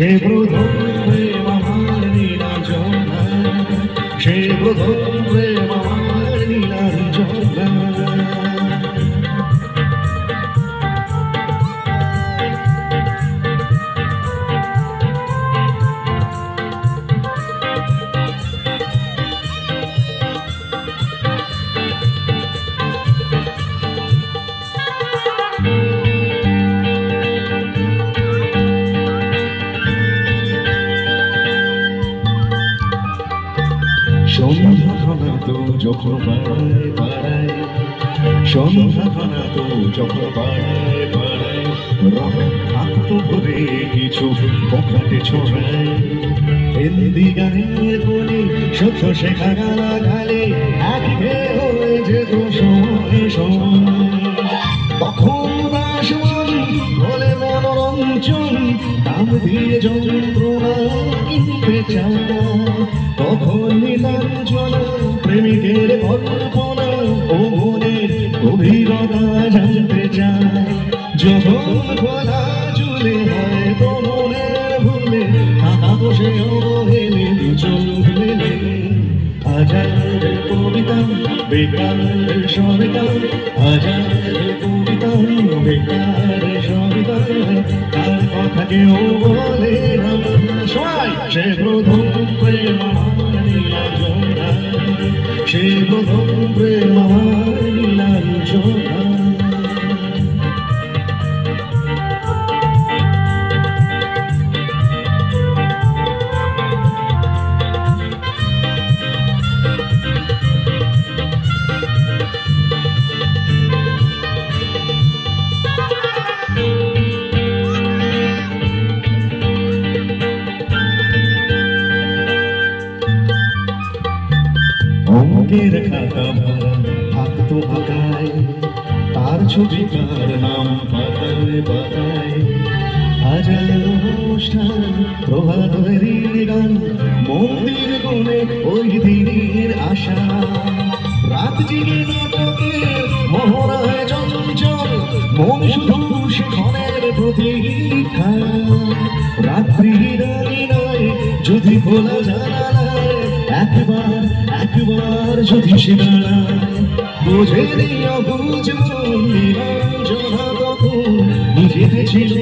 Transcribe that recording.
সে প্রথম প্রেম আমার নীলাঞ্জনা, সে প্রথম প্রেম আমার নীলাঞ্জনা। সন্ধ্যাখানা তো যখন পাড়ায় পাড়ায়, সন্ধ্যাখানা তো যখন পাড়ায় পাড়ায়, রক্ত ভরে কিছু পকেটে ছড়ায়। হিন্দি গানের বলে সত্য শেখা গালা গালে একঘেয়ে হয়ে যেত সময় সময়। তখন দাসমন বলে মনোরঞ্জন, দাম দিয়ে যন্ত্রণা কিনতে চায়। তখন নীলাঞ্জনা প্রেমিকের কল্পনা ও মনের গভীরতা জানতে চায়। যখন খোলা চুলে হয় তো মনের ভুলে, টাকা বসে অবহেলে দুজন মেলে। হাজার কবিতা বেকার সবিতা, হাজার কবিতা বেকার সবিতা, তার কথা কেউ বলে না। সে প্রথম প্রেম আমার নীলাঞ্জনা, সে প্রথম প্রেম আমার নীলাঞ্জনা। অঙ্কের খাতা ভরা থাকতো আঁকায়, তার ছবি তার নাম পাতায় পাতায়। হাজার অনুষ্ঠান প্রভাতের গান, মন্দির কোণে ওই দিনের আশা। রাত জেগে নাটকের মহড়ায় চঞ্চল, মন শুধু সেখানের প্রতীক্ষা। রাত্রি দাঁড়িয়ে যদি খোলা জানালায় একবার একবার যদি সে দাঁড়ায়, বোঝে নিয়ে বুঝবো নীলাঞ্জনা তখন নিজেতে ছিল।